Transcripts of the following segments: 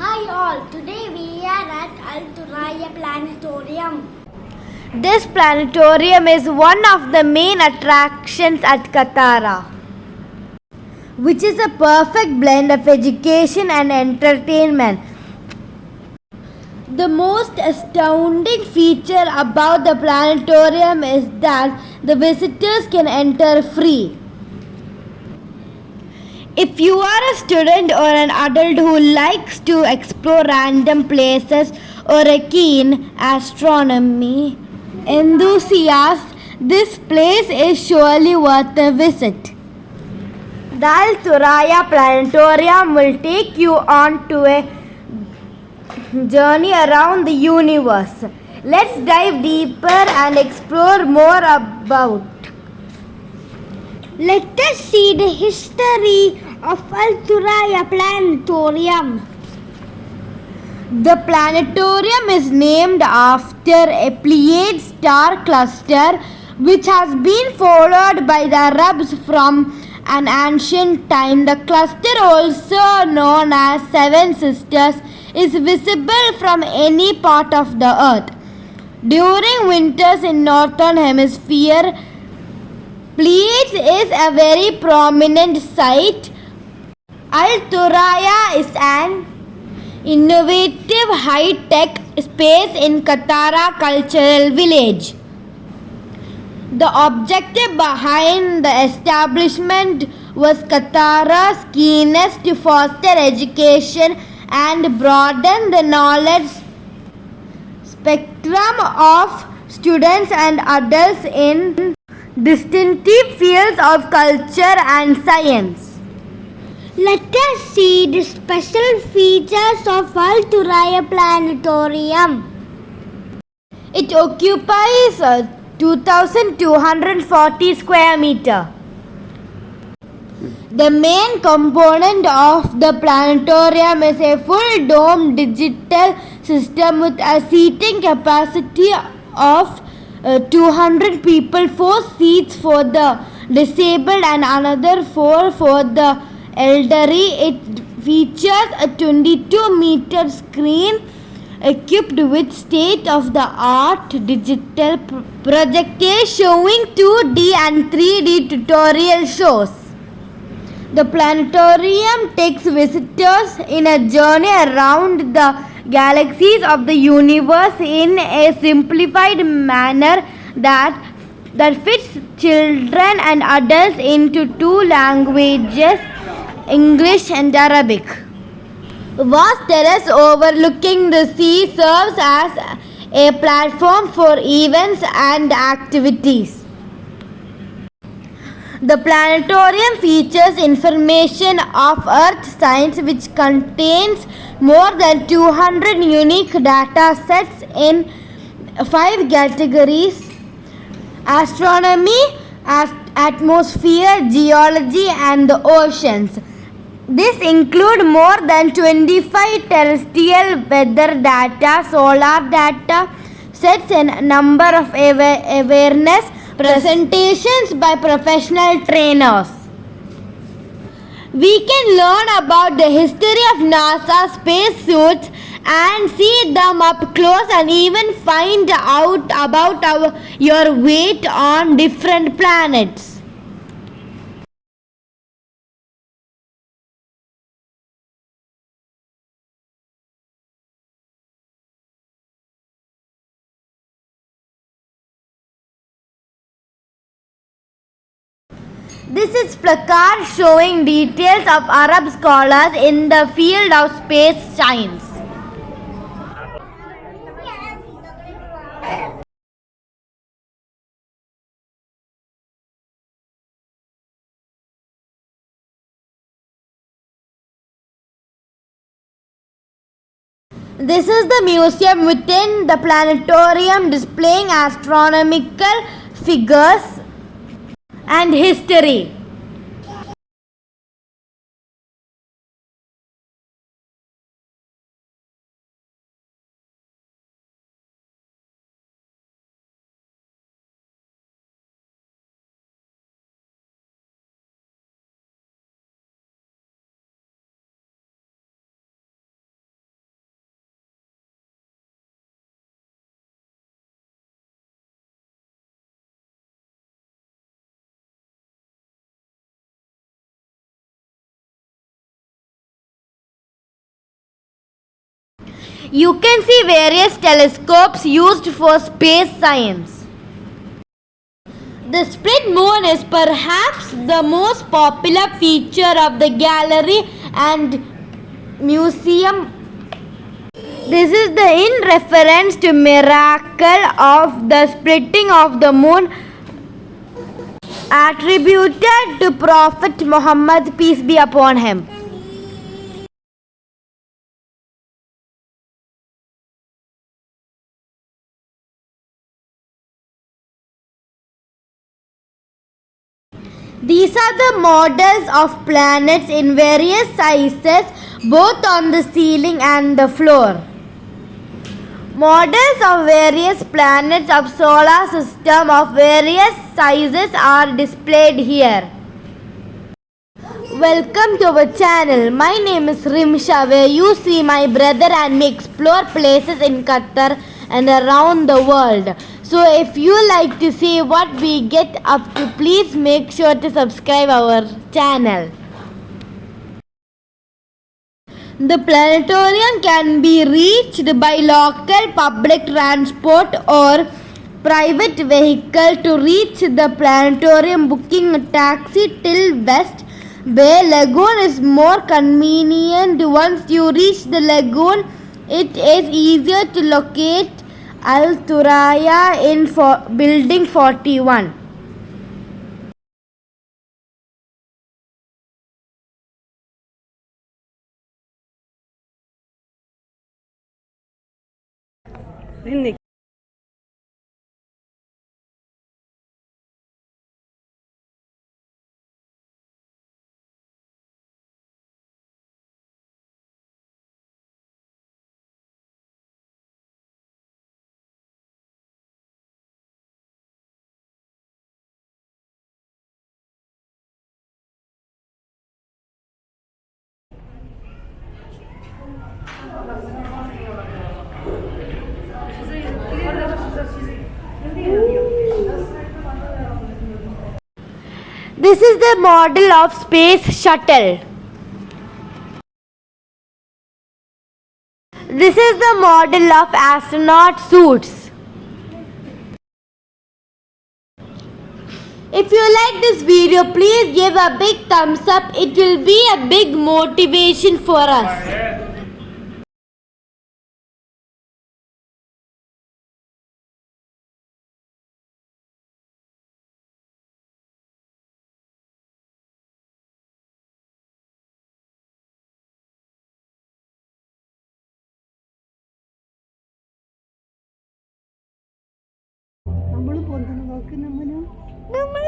Hi all, today we are at Al-Turaya Planetorium. This planetarium is one of the main attractions at Katara, which is a perfect blend of education and entertainment. The most astounding feature about the planetarium is that the visitors can enter free. If you are a student or an adult who likes to explore random places or a keen astronomy enthusiast, this place is surely worth a visit. The Al-Turaya Planetorium will take you on to a journey around the universe. Let's dive deeper and explore more about. Let us see the history of Al-Turaya Planetorium. The planetarium is named after a Pleiad star cluster which has been followed by the Arabs from an ancient time. The cluster, also known as Seven Sisters, is visible from any part of the earth. During winters in northern hemisphere, Pleiades is a very prominent site. Al-Turaya is an innovative high-tech space in Katara cultural village. The objective behind the establishment was Katara's keenness to foster education and broaden the knowledge spectrum of students and adults in distinctive fields of culture and science. Let us see the special features of Al-Turaya Planetorium. It occupies 2,240 square meter. The main component of the planetarium is a full dome digital system with a seating capacity of 200 people, 4 seats for the disabled and another 4 for the elderly. It features a 22-meter screen equipped with state-of-the-art digital projectors showing 2D and 3D tutorial shows. The planetarium takes visitors in a journey around the galaxies of the universe in a simplified manner that fits children and adults into 2 languages, English and Arabic. The vast terrace overlooking the sea serves as a platform for events and activities. The planetarium features information of Earth science which contains more than 200 unique data sets in 5 categories: astronomy, atmosphere, geology and the oceans. This includes more than 25 terrestrial weather data, solar data sets and a number of awareness presentations by professional trainers. We can learn about the history of NASA spacesuits and see them up close and even find out about your weight on different planets. This is placard showing details of Arab scholars in the field of space science. This is the museum within the planetarium displaying astronomical figures and history. You can see various telescopes used for space science. The split moon is perhaps the most popular feature of the gallery and museum. This is in reference to miracle of the splitting of the moon attributed to Prophet Muhammad, peace be upon him. These are the models of planets in various sizes, both on the ceiling and the floor. Models of various planets of solar system of various sizes are displayed here. Welcome to our channel. My name is Rimsha, where you see my brother and me explore places in Qatar and around the world. So if you like to see what we get up to, please make sure to subscribe our channel. The planetarium can be reached by local public transport or private vehicle. To reach the planetarium, booking a taxi till West Bay Lagoon is more convenient. Once you reach the lagoon, it is easier to locate Al Thuraya in building 41. This is the model of space shuttle. This is the model of astronaut suits. If you like this video, please give a big thumbs up. It will be a big motivation for us.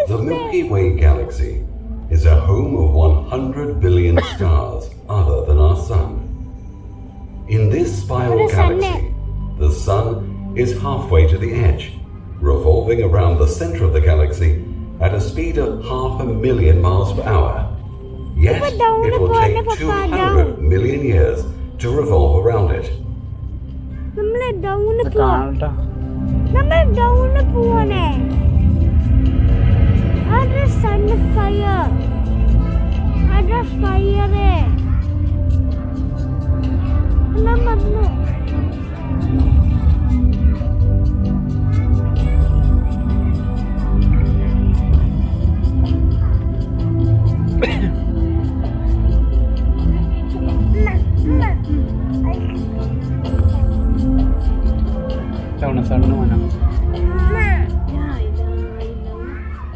The Milky Way galaxy is a home of 100 billion stars other than our Sun. In this spiral galaxy, the Sun is halfway to the edge, revolving around the center of the galaxy at a speed of 500,000 miles per hour. Yet, it will take 200 million years to revolve around it.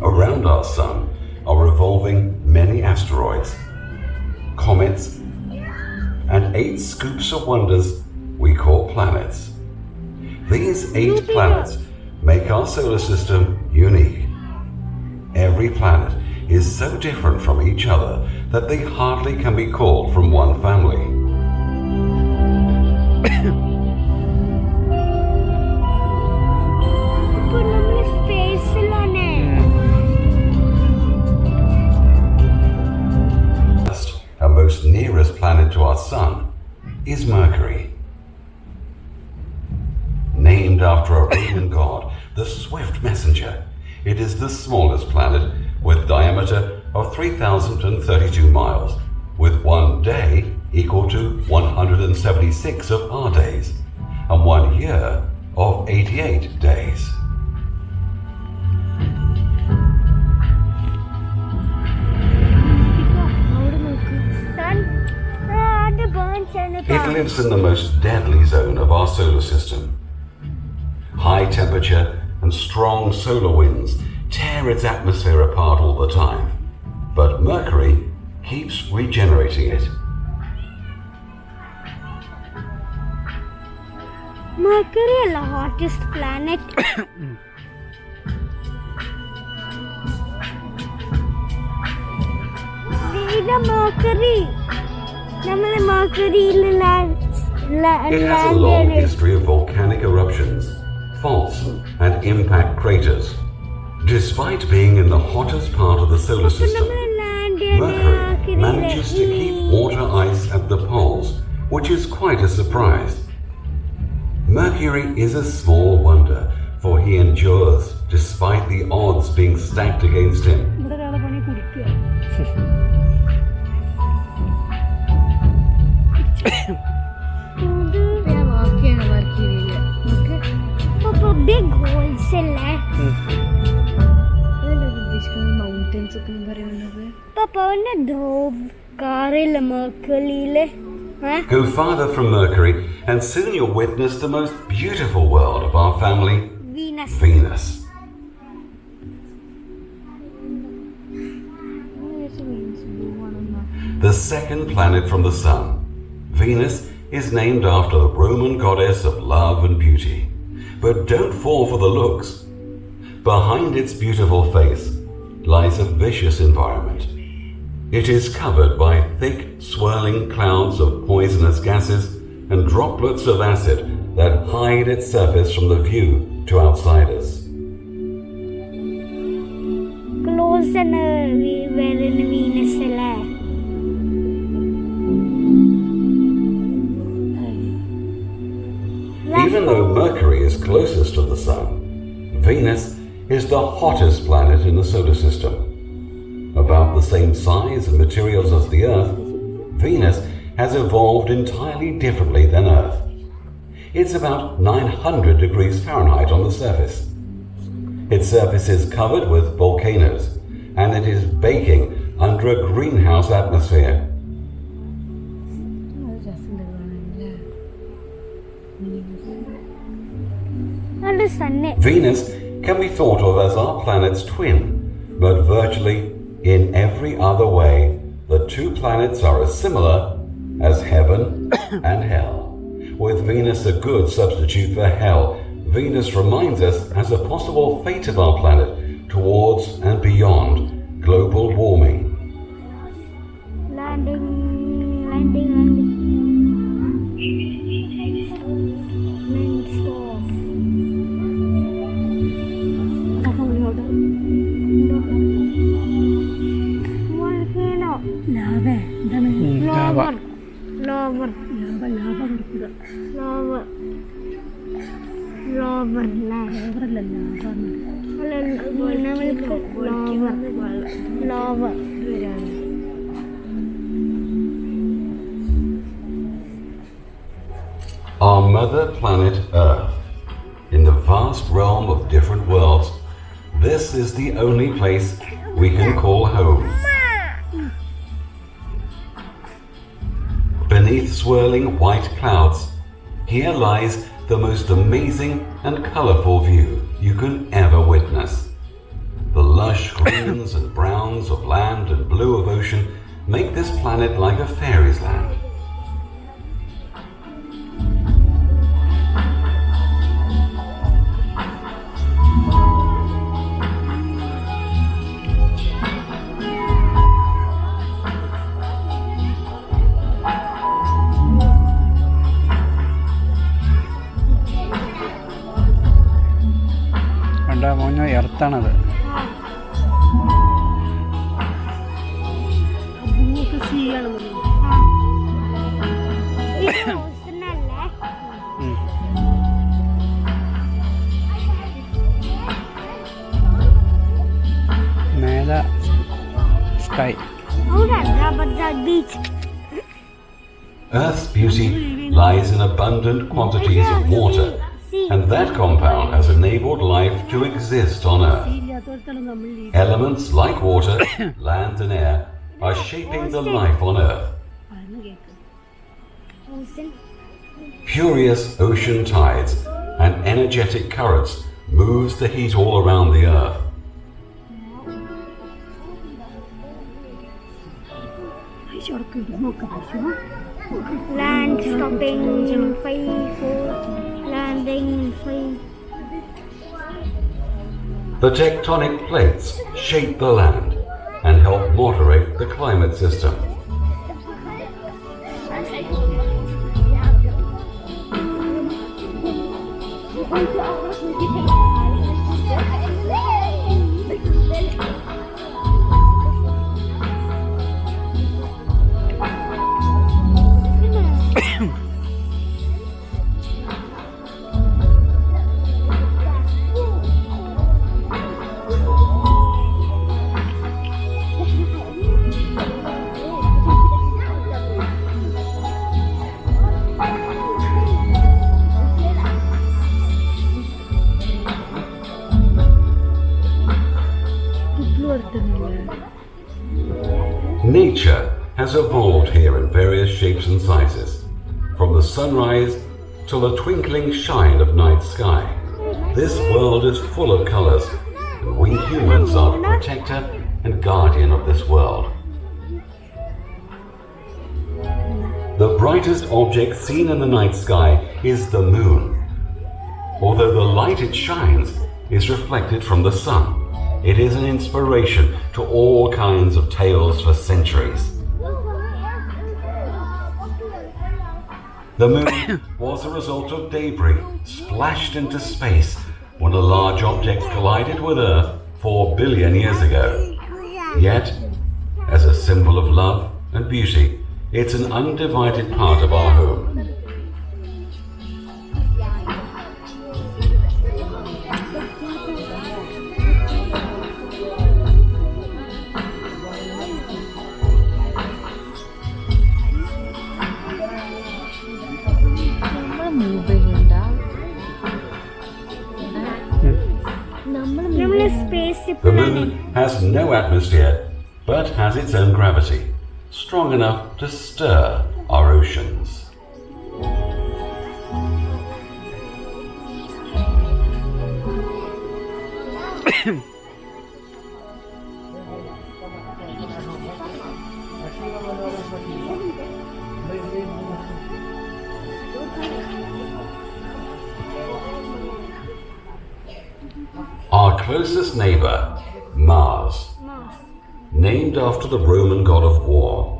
Around our Sun are revolving many asteroids, comets, and 8 scoops of wonders we call planets. These 8 planets make our solar system unique. Every planet is so different from each other that they hardly can be called from one family. Our most nearest planet to our Sun is Mercury. Named after a Roman god, the swift messenger, it is the smallest planet with diameter of 3,032 miles, with one day equal equal to 176 of our days and 1 year of 88 days. It lives in the most deadly zone of our solar system. High temperature and strong solar winds tear its atmosphere apart all the time, but Mercury keeps regenerating it. Mercury is the hottest planet. Mercury. It has a long history of volcanic eruptions, faults, and impact craters. Despite being in the hottest part of the solar system, Mercury manages to keep water ice at the poles, which is quite a surprise. Mercury is a small wonder, for he endures despite the odds being stacked against him. Big holes Go farther from Mercury and soon you'll witness the most beautiful world of our family, Venus. The second planet from the Sun, Venus is named after the Roman goddess of love and beauty. But don't fall for the looks. Behind its beautiful face lies a vicious environment. It is covered by thick, swirling clouds of poisonous gases and droplets of acid that hide its surface from the view to outsiders. Close and where in Venus. Even though Mercury is closest to the Sun, Venus is the hottest planet in the solar system. About the same size and materials as the Earth, Venus has evolved entirely differently than Earth. It's about 900 degrees Fahrenheit on the surface. Its surface is covered with volcanoes, and it is baking under a greenhouse atmosphere. Venus can be thought of as our planet's twin, but virtually in every other way, the two planets are as similar as heaven and hell. With Venus a good substitute for hell, Venus reminds us as a possible fate of our planet towards and beyond global warming. Landing. Our mother planet Earth. In the vast realm of different worlds, this is the only place we can call home. Beneath swirling white clouds, here lies the most amazing and colourful view you can ever witness. The lush greens and browns of land and blue of ocean make this planet like a fairy's land. എർത്താണത്. മേലെ sky. Beach. Earth's beauty lies in abundant quantities of water, and that compound has enabled life to exist on Earth. Elements like water, land and air are shaping the life on Earth. Furious ocean tides and energetic currents moves the heat all around the Earth. Land stopping in 5, 4, landing in 5. The tectonic plates shape the land and help moderate the climate system. Nature has evolved here in various shapes and sizes, from the sunrise to the twinkling shine of night sky. This world is full of colors, and we humans are the protector and guardian of this world. The brightest object seen in the night sky is the moon. Although the light it shines is reflected from the sun, it is an inspiration to all kinds of tales for centuries. The moon was a result of debris splashed into space when a large object collided with Earth 4 billion years ago. Yet, as a symbol of love and beauty, it's an undivided part of our home. The moon has no atmosphere, but has its own gravity, strong enough to stir our oceans. Our closest neighbor, Mars, named after the Roman god of war.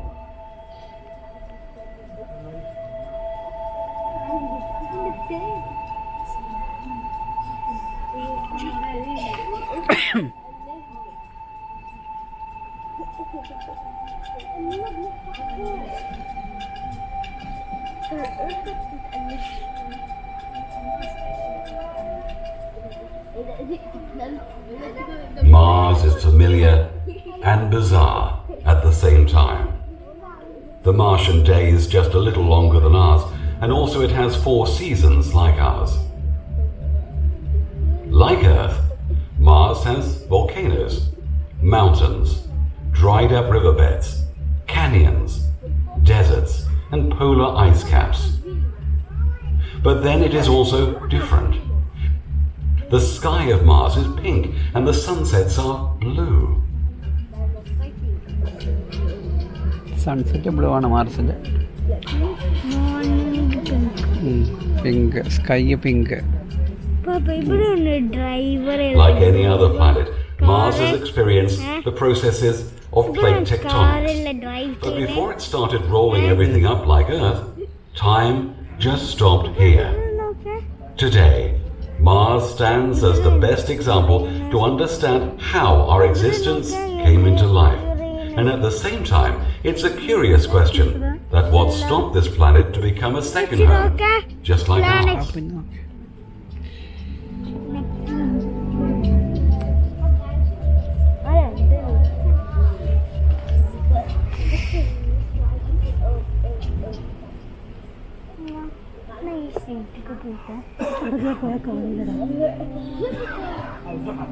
Mars is familiar and bizarre at the same time. The Martian day is just a little longer than ours, and also it has 4 seasons like ours. Like Earth, Mars has volcanoes, mountains, dried up riverbeds, canyons, deserts, and polar ice caps. But then it is also different. The sky of Mars is pink and the sunsets are blue. Sunset blue ആണ് മാർസിൻ്റെ. Pink sky pink. Like any other planet, Mars has experienced the processes of plate tectonics. But before it started rolling everything up like Earth, time just stopped here. Today, Mars stands as the best example to understand how our existence came into life. And at the same time, it's a curious question that what stopped this planet to become a second home, just like ours.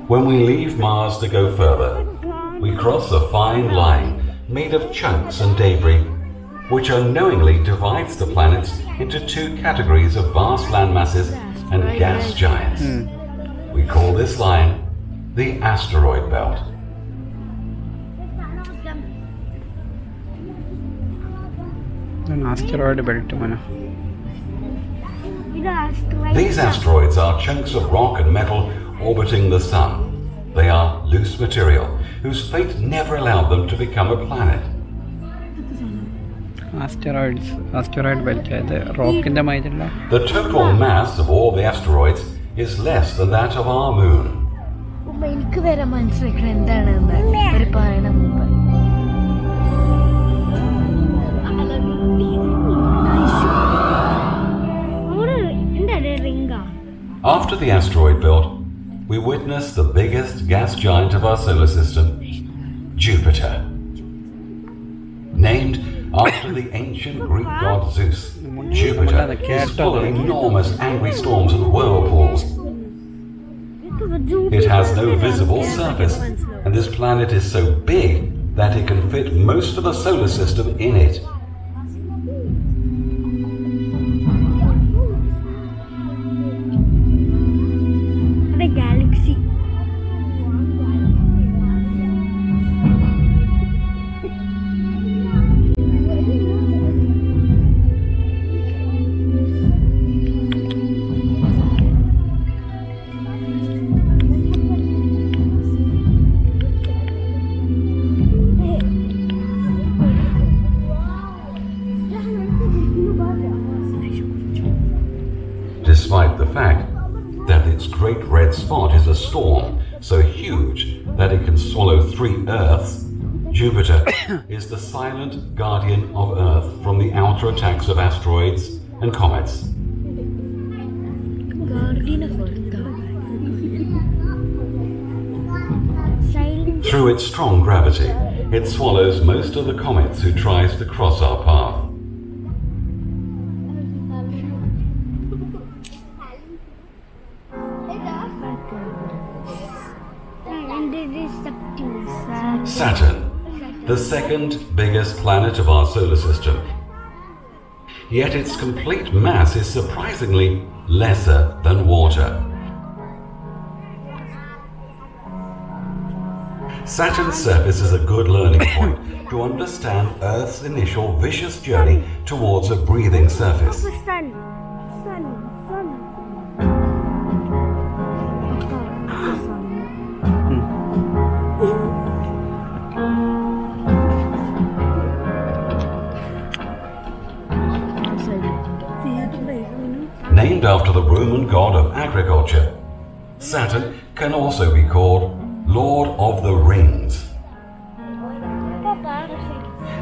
When we leave Mars to go further, we cross a fine line made of chunks and debris, which unknowingly divides the planets into two categories of vast land masses and gas giants. We call this line the asteroid belt. An asteroid belt, mana. These asteroids are chunks of rock and metal orbiting the Sun. They are loose material, whose fate never allowed them to become a planet. Asteroid belt, the rock in the middle. The total mass of all the asteroids is less than that of our moon. എനിക്ക് വരെ മനസ്സിലാക്കണം എന്താണെന്ന് ഒരു പറയണ മുമ്പ്. After the asteroid belt, we witness the biggest gas giant of our solar system, Jupiter. Named after the ancient Greek god Zeus, Jupiter is full of enormous angry storms and whirlpools. It has no visible surface, and this planet is so big that it can fit most of the solar system in it. The galaxy. Despite the fact that its great red spot is a storm so huge that it can swallow 3 Earths, Jupiter is the silent guardian of Earth from the outer attacks of asteroids and comets. Through its strong gravity, it swallows most of the comets who tries to cross our path. Saturn, the second biggest planet of our solar system. Yet its complete mass is surprisingly lesser than water. Saturn's surface is a good learning point to understand Earth's initial vicious journey towards a breathing surface. Sun. Named after the Roman god of agriculture, Saturn can also be called Lord of the Rings.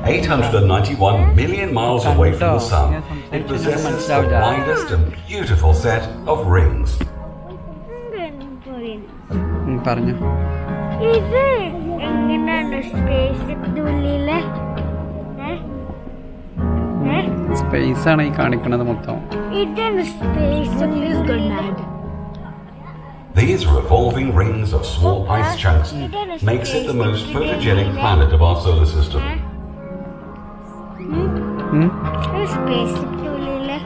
891 million miles away from the Sun, it possesses the widest and beautiful set of rings. പറഞ്ഞു. ഇത് എങ്ങനെയാണ് സ്പേസിന്റെ ഉള്ളിലെ space ആണ് ഈ കാണിക്കുന്നത് മൊത്തം. ഇതാണ് space. These revolving rings of small ice chunks makes it the most photogenic planet of our solar system. സ്പേസിന്റെ ഉള്ളിലെ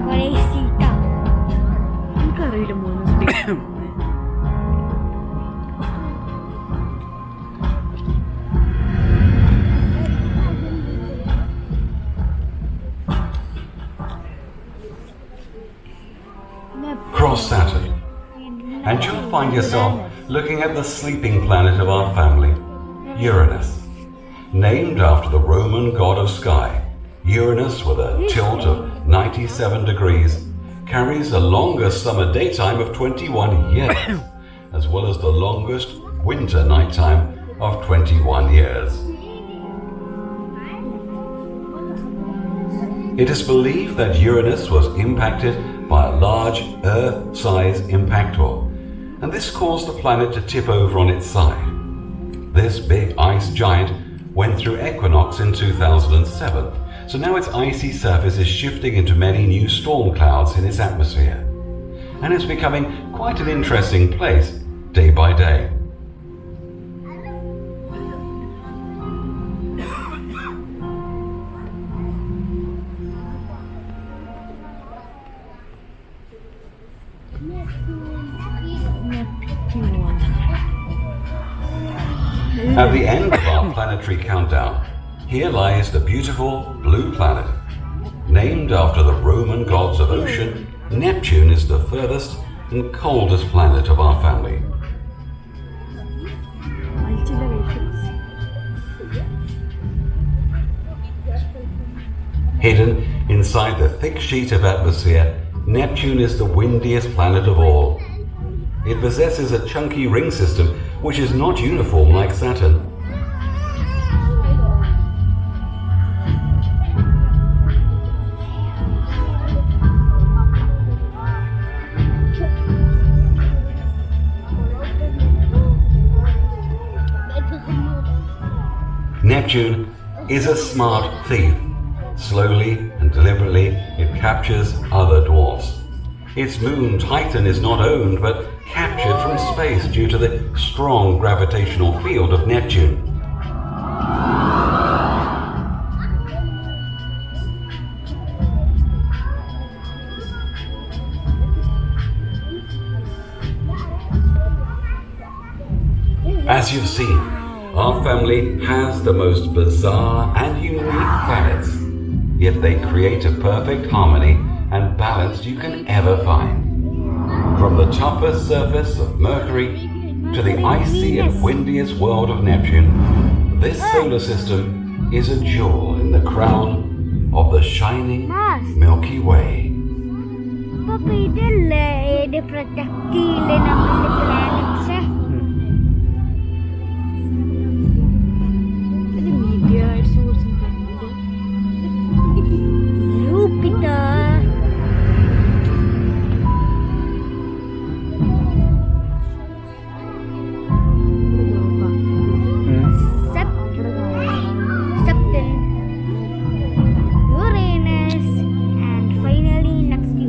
കുറേ സീറ്റാ. എനിക്കറിയില്ല മൂന്ന്. Cross Saturn, and you'll find yourself looking at the sleeping planet of our family, Uranus. Named after the Roman god of sky, Uranus, with a tilt of 97 degrees, carries a longer summer daytime of 21 years, as well as the longest winter nighttime of 21 years. It is believed that Uranus was impacted by a large Earth-sized impactor, and this caused the planet to tip over on its side. This big ice giant went through equinox in 2007, So now its icy surface is shifting into many new storm clouds in its atmosphere. And it's becoming quite an interesting place day by day. At the end of our planetary countdown, here lies the beautiful blue planet. Named after the Roman gods of ocean, Neptune is the furthest and coldest planet of our family. Hidden inside the thick sheet of atmosphere, Neptune is the windiest planet of all. It possesses a chunky ring system which is not uniform like Saturn. Neptune is a smart thief. Slowly and deliberately, it captures other dwarfs. Its moon Titan is not owned but captured from space due to the strong gravitational field of Neptune. As you've seen, our family has the most bizarre and unique planets, yet they create a perfect harmony and balance you can ever find. From the toughest surface of Mercury to the icy and windiest world of Neptune, this solar system is a jewel in the crown of the shining Milky Way. Papa, idelle the protectile naman the planets eh. Jupiter. Saturn, Uranus, and finally Neptune.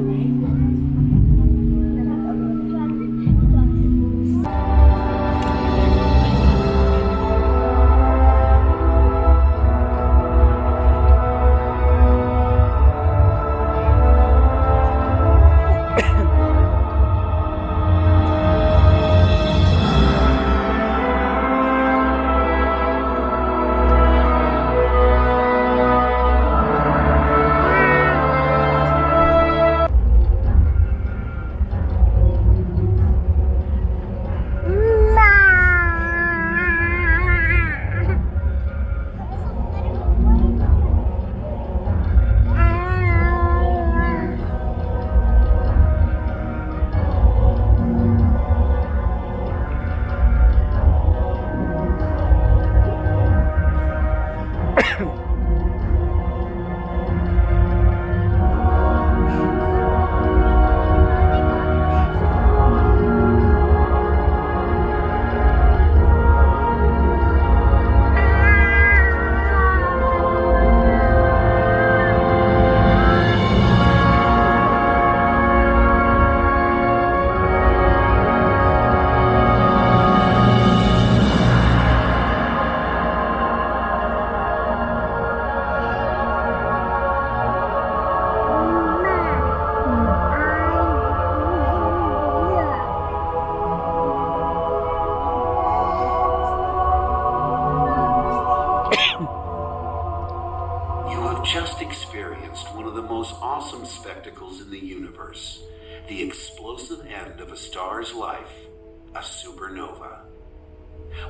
Just experienced one of the most awesome spectacles in the universe, the explosive end of a star's life, a supernova.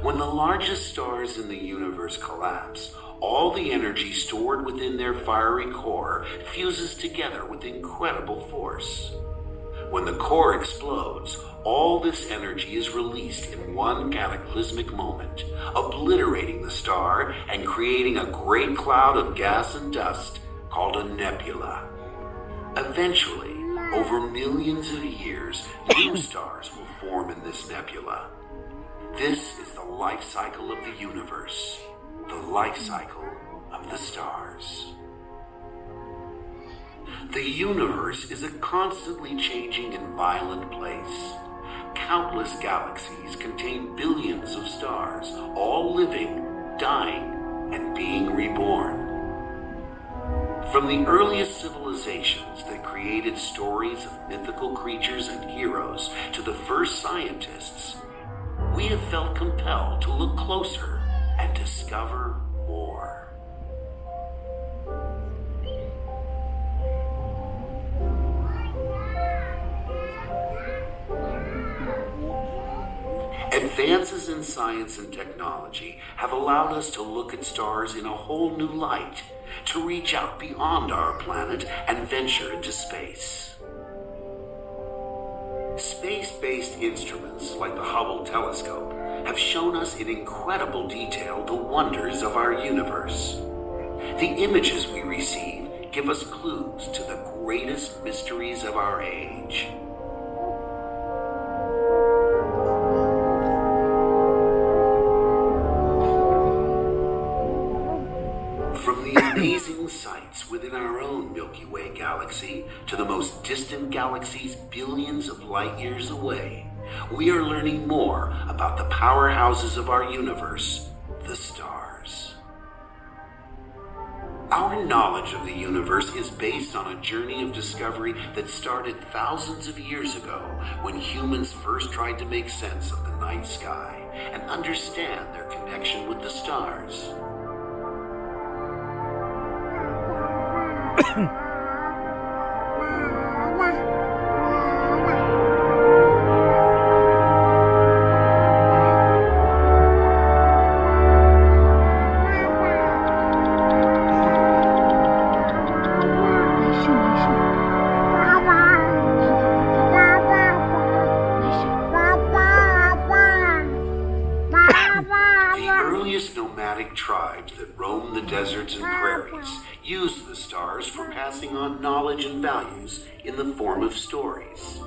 When the largest stars in the universe collapse, all the energy stored within their fiery core fuses together with incredible force. When the core explodes, all this energy is released in one cataclysmic moment, obliterating the star and creating a great cloud of gas and dust called a nebula. Eventually, over millions of years, new stars will form in this nebula. This is the life cycle of the universe, the life cycle of the stars. The universe is a constantly changing and violent place. Countless galaxies contain billions of stars, all living, dying, and being reborn. From the earliest civilizations that created stories of mythical creatures and heroes to the first scientists, we have felt compelled to look closer and discover more. Advances in science and technology have allowed us to look at stars in a whole new light, to reach out beyond our planet and venture into space. Space-based instruments like the Hubble telescope have shown us in incredible detail the wonders of our universe. The images we receive give us clues to the greatest mysteries of our age. From the amazing sights within our own Milky Way galaxy to the most distant galaxies billions of light years away, we are learning more about the powerhouses of our universe, the stars. Our knowledge of the universe is based on a journey of discovery that started thousands of years ago when humans first tried to make sense of the night sky and understand their connection with the stars. Tribes that roam the deserts and prairies use the stars for passing on knowledge and values in the form of stories.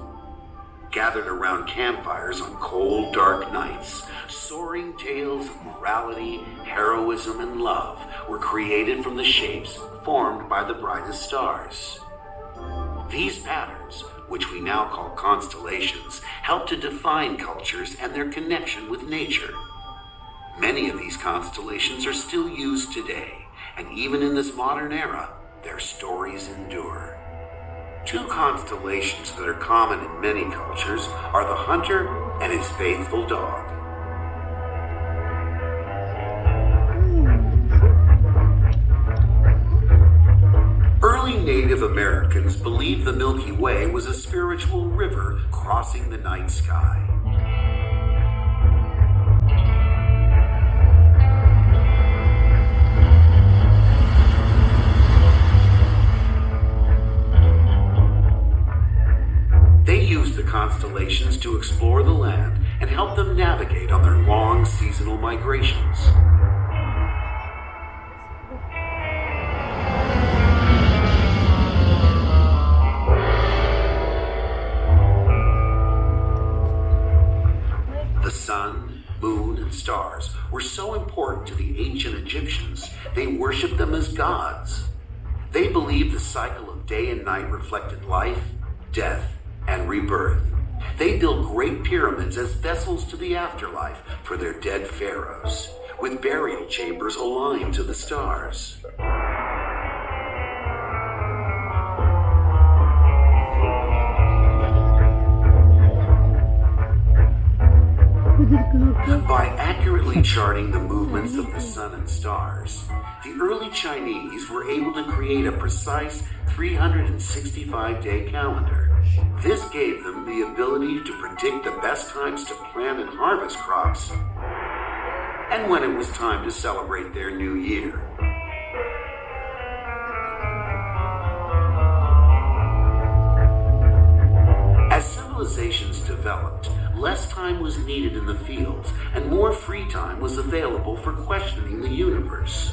Gathered around campfires on cold, dark nights, soaring tales of morality, heroism, and love were created from the shapes formed by the brightest stars. These patterns, which we now call constellations, help to define cultures and their connection with nature. Many of these constellations are still used today, and even in this modern era, their stories endure. Two constellations that are common in many cultures are the hunter and his faithful dog. Early Native Americans believed the Milky Way was a spiritual river crossing the night sky. The constellations to explore the land and help them navigate on their long seasonal migrations. The sun, moon, and stars were so important to the ancient Egyptians, they worshipped them as gods. They believed the cycle of day and night reflected life, death, and rebirth. They built great pyramids as vessels to the afterlife for their dead pharaohs, with burial chambers aligned to the stars. By accurately charting the movements of the sun and stars, the early Chinese were able to create a precise 365-day calendar. This gave them the ability to predict the best times to plant and harvest crops, and when it was time to celebrate their new year. As civilizations developed, less time was needed in the fields, and more free time was available for questioning the universe.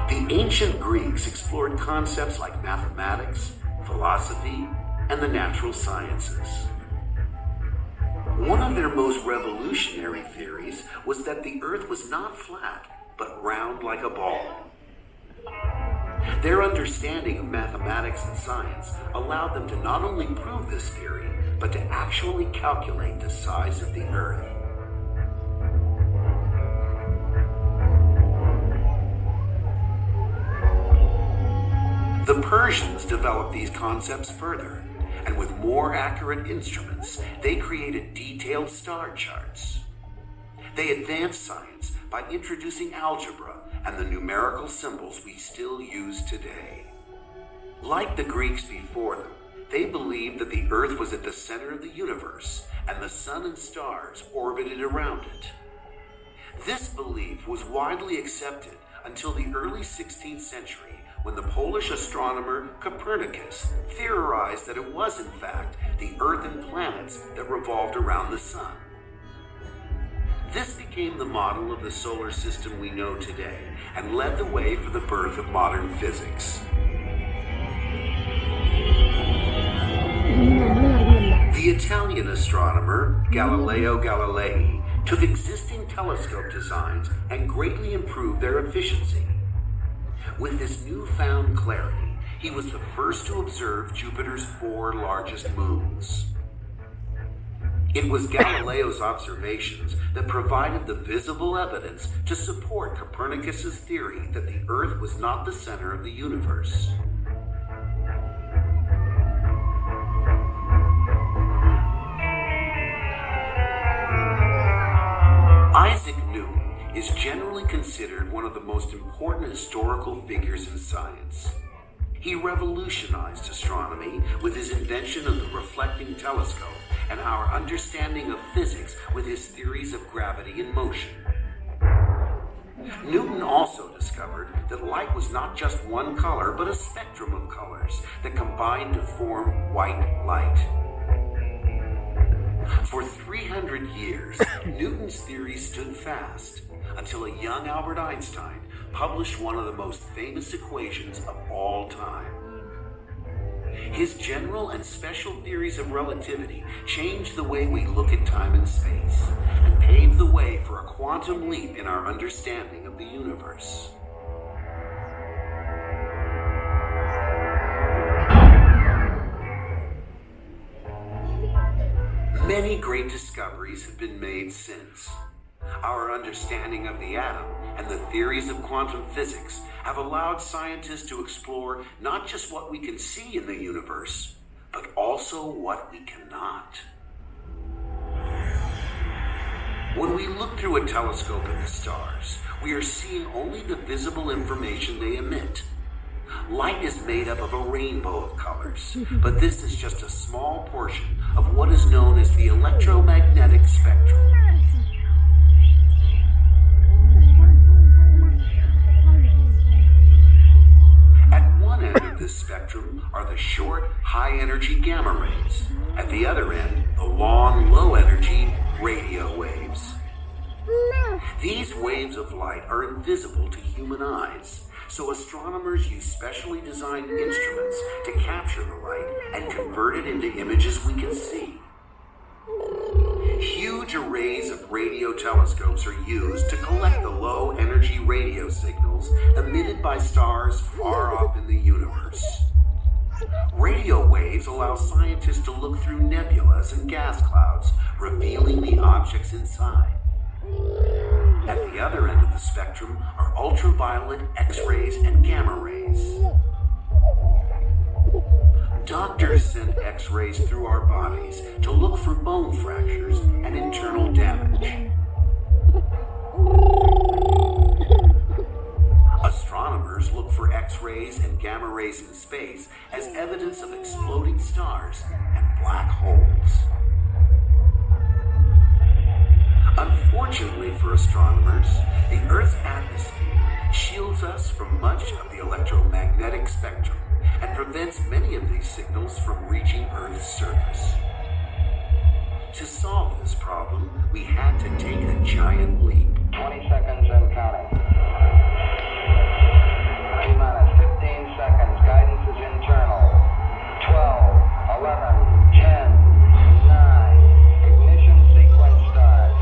The ancient Greeks explored concepts like mathematics, philosophy, and the natural sciences. One of their most revolutionary theories was that the Earth was not flat, but round like a ball. Their understanding of mathematics and science allowed them to not only prove this theory, but to actually calculate the size of the Earth. The Persians developed these concepts further, and with more accurate instruments, they created detailed star charts. They advanced science by introducing algebra and the numerical symbols we still use today. Like the Greeks before them, they believed that the Earth was at the center of the universe and the sun and stars orbited around it. This belief was widely accepted until the early 16th century, when the Polish astronomer Copernicus theorized that it was in fact the Earth and planets that revolved around the sun. This became the model of the solar system we know today and led the way for the birth of modern physics. The Italian astronomer Galileo Galilei took existing telescope designs and greatly improved their efficiency. With this newfound clarity, he was the first to observe Jupiter's 4 largest moons. It was Galileo's observations that provided the visible evidence to support Copernicus's theory that the Earth was not the center of the universe. Isaac Newton is generally considered one of the most important historical figures in science. He revolutionized astronomy with his invention of the reflecting telescope and our understanding of physics with his theories of gravity and motion. Newton also discovered that light was not just one color, but a spectrum of colors that combined to form white light. For 300 years, Newton's theory stood fast until a young Albert Einstein published one of the most famous equations of all time. His general and special theories of relativity changed the way we look at time and space and paved the way for a quantum leap in our understanding of the universe. Many great discoveries have been made since. Our understanding of the atom and the theories of quantum physics have allowed scientists to explore not just what we can see in the universe, but also what we cannot. When we look through a telescope at the stars, we are seeing only the visible information they emit. Light is made up of a rainbow of colors, but this is just a small portion of what is known as the electromagnetic spectrum. At one end of this spectrum are the short, high-energy gamma rays. At the other end, the long, low-energy radio waves. These waves of light are invisible to human eyes, so astronomers use specially designed instruments to capture the light and convert it into images we can see. Huge arrays of radio telescopes are used to collect the low-energy radio signals emitted by stars far off in the universe. Radio waves allow scientists to look through nebulas and gas clouds, revealing the objects inside. At the other end of the spectrum are ultraviolet, X-rays, and gamma rays. Doctors send X-rays through our bodies to look for bone fractures and internal damage. Astronomers look for X-rays and gamma rays in space as evidence of exploding stars and black holes. Unfortunately for astronomers, the Earth's atmosphere shields us from much of the electromagnetic spectrum and prevents many of these signals from reaching Earth's surface. To solve this problem, we had to take a giant leap. 20 seconds and counting. 15 seconds. Guidance is internal. 12, 11, 10, 9. Ignition sequence start.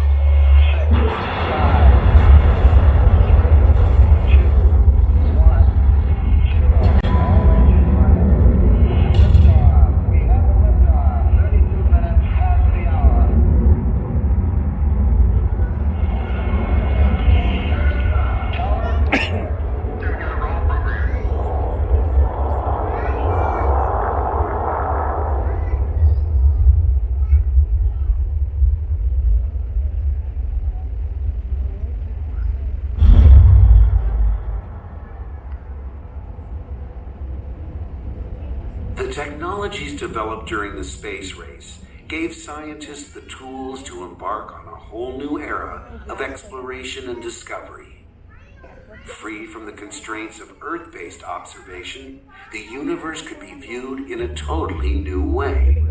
6, 5, 4, 3, 2, 1, 0. The technologies developed during the space race gave scientists the tools to embark on a whole new era of exploration and discovery. Free from the constraints of Earth-based observation, the universe could be viewed in a totally new way.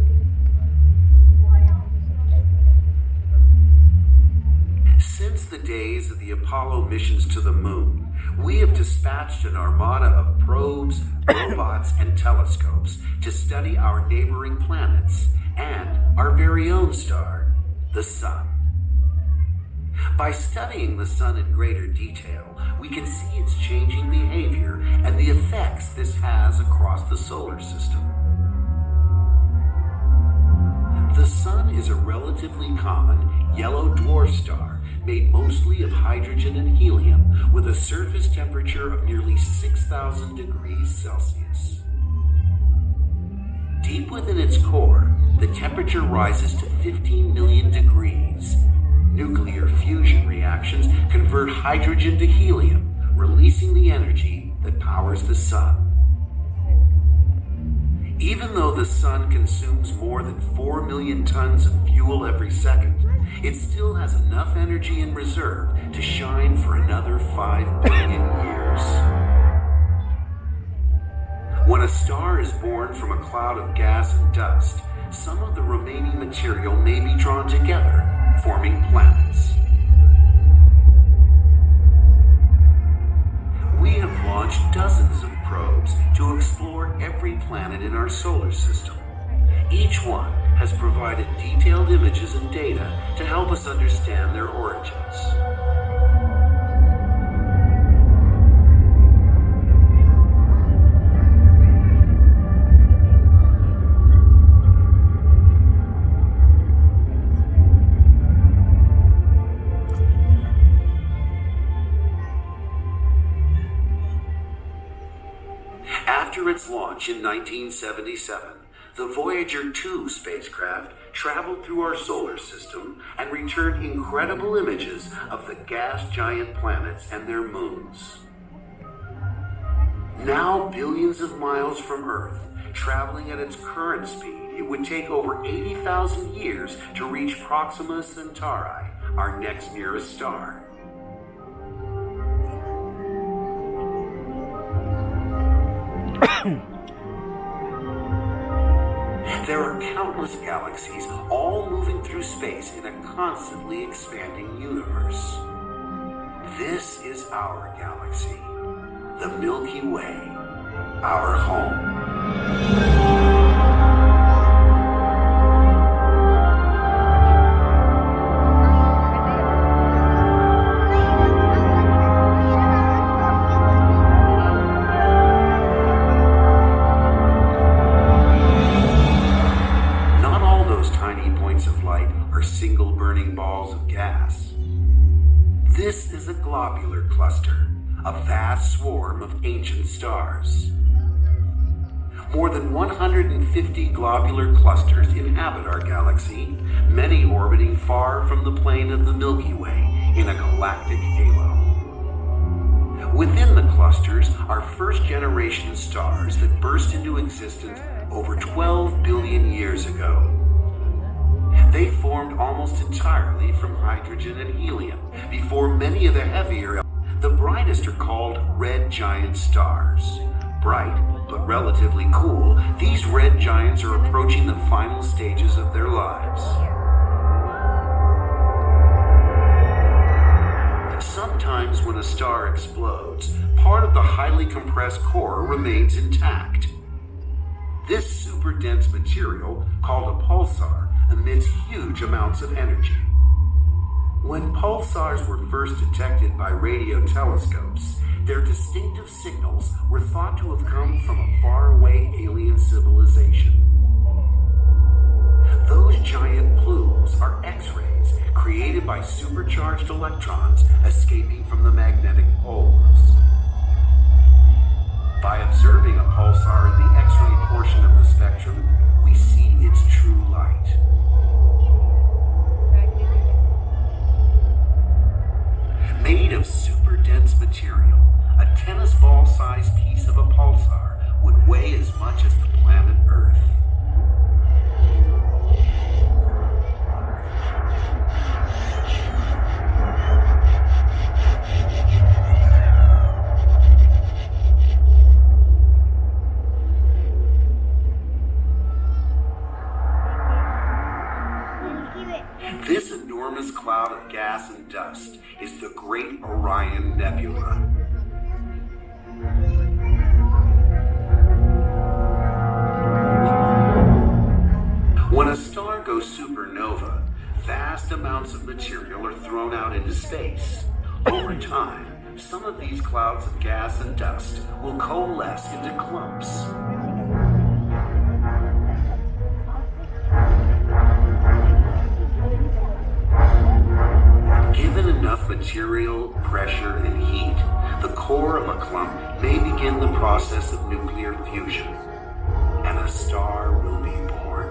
Since the days of the Apollo missions to the moon, we have dispatched an armada of probes, robots, and telescopes to study our neighboring planets and our very own star, the Sun. By studying the Sun in greater detail, we can see its changing behavior and the effects this has across the solar system. The Sun is a relatively common yellow dwarf star made mostly of hydrogen and helium with a surface temperature of nearly 6,000 degrees Celsius. Deep within its core, the temperature rises to 15 million degrees. Nuclear fusion reactions convert hydrogen to helium, releasing the energy that powers the Sun. Even though the Sun consumes more than 4 million tons of fuel every second, it still has enough energy in reserve to shine for another 5 billion years. When a star is born from a cloud of gas and dust, some of the remaining material may be drawn together, forming planets. We have launched dozens of probes to explore every planet in our solar system. Each one has provided detailed images and data to help us understand their origins. After its launch in 1977, the Voyager 2 spacecraft traveled through our solar system and returned incredible images of the gas giant planets and their moons. Now billions of miles from Earth, traveling at its current speed, it would take over 80,000 years to reach Proxima Centauri, our next nearest star. There are countless galaxies, all moving through space in a constantly expanding universe. This is our galaxy, the Milky Way, our home. Single burning balls of gas. This is a globular cluster, a vast swarm of ancient stars. More than 150 globular clusters inhabit our galaxy, many orbiting far from the plane of the Milky Way in a galactic halo. Within the clusters are first-generation stars that burst into existence over 12 billion years ago. They formed almost entirely from hydrogen and helium before many of the heavier. The brightest are called red giant stars. Bright, but relatively cool, these red giants are approaching the final stages of their lives. Sometimes when a star explodes, part of the highly compressed core remains intact. This super dense material, called a pulsar, emits huge amounts of energy. When pulsars were first detected by radio telescopes, their distinctive signals were thought to have come from a faraway alien civilization. Those giant plumes are X-rays created by supercharged electrons escaping from the magnetic poles. By observing a pulsar in the X-ray portion of the spectrum, we see its true light. Made of super dense material, a tennis ball-sized piece of a pulsar would weigh as much as the planet enormous cloud of gas and dust is the Great Orion Nebula. When a star goes supernova, vast amounts of material are thrown out into space. Over time, some of these clouds of gas and dust will coalesce into clumps. Given enough material, pressure, and heat, the core of a clump may begin the process of nuclear fusion, and a star will be born.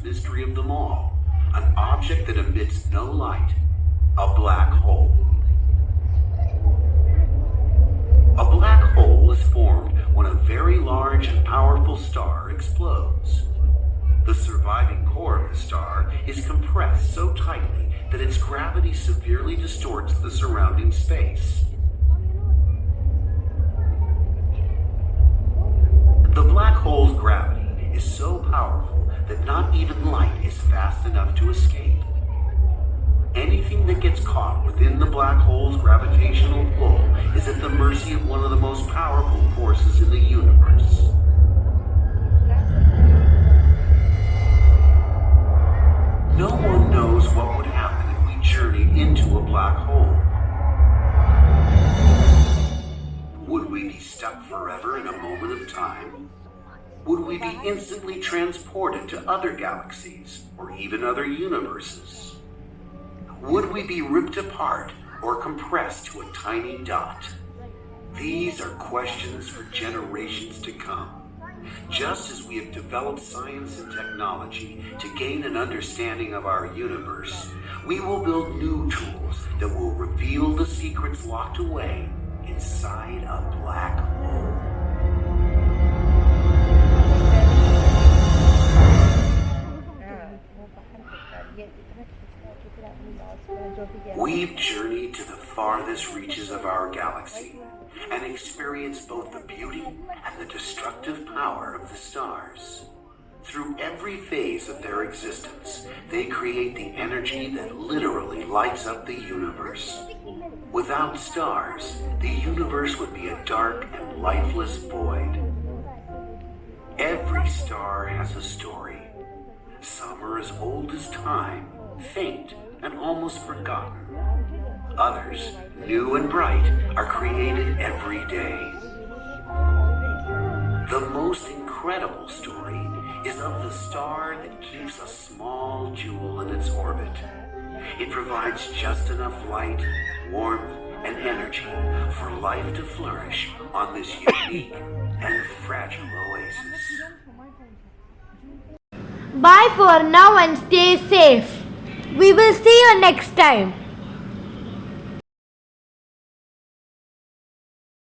Mystery of them all, an object that emits no light, a black hole. A black hole is formed when a very large and powerful star explodes. The surviving core of the star is compressed so tightly that its gravity severely distorts the surrounding space. The black hole's gravity is so powerful that not even light is fast enough to escape. Anything that gets caught within the black hole's gravitational pull is at the mercy of one of the most powerful forces in the universe. No one knows what would happen if we journeyed into a black hole. Would we be stuck forever in a moment of time? Would we be instantly transported to other galaxies or even other universes? Would we be ripped apart or compressed to a tiny dot? These are questions for generations to come. Just as we have developed science and technology to gain an understanding of our universe, we will build new tools that will reveal the secrets locked away inside a black hole. We've journeyed to the farthest reaches of our galaxy and experienced both the beauty and the destructive power of the stars. Through every phase of their existence, they create the energy that literally lights up the universe. Without stars, the universe would be a dark and lifeless void. Every star has a story. Some are as old as time, faint, and almost forgotten. Others, new and bright, are created every day. The most incredible story is of the star that keeps a small jewel in its orbit. It provides just enough light, warmth, and energy for life to flourish on this unique and fragile oasis. Bye for now and stay safe. We will see you next time.